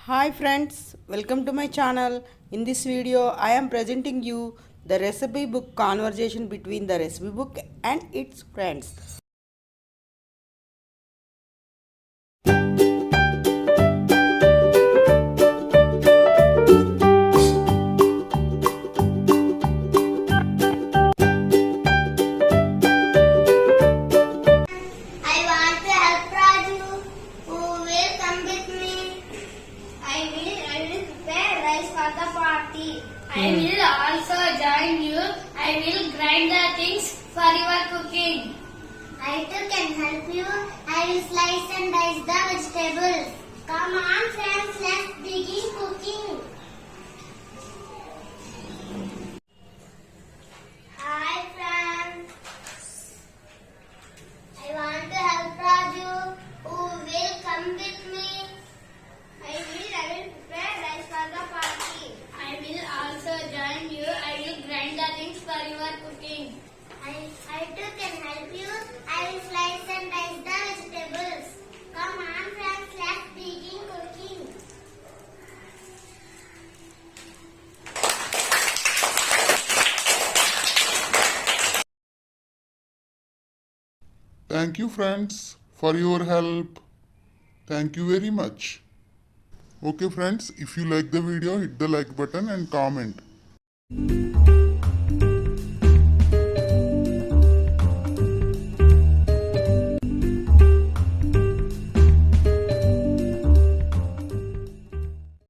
Hi friends, welcome to my channel. In this video, I am presenting you the recipe book conversation between the recipe book and its friends. I want to help Raju. Who will come with me? I will prepare rice for the party. I will also join you. I will grind the things for your cooking. I too can help you. I will slice and dice the vegetables. Come on friends, let's begin cooking. Hi friends. I want to help Raju. Who will come with me? I will prepare rice for the party. I will also join you. I will grind the things for your cooking. I too can help you. I will slice and dice the vegetables. Come on friends, let's begin cooking. Thank you, friends, for your help. Thank you very much. Okay, friends, if you like the video, hit the like button and comment.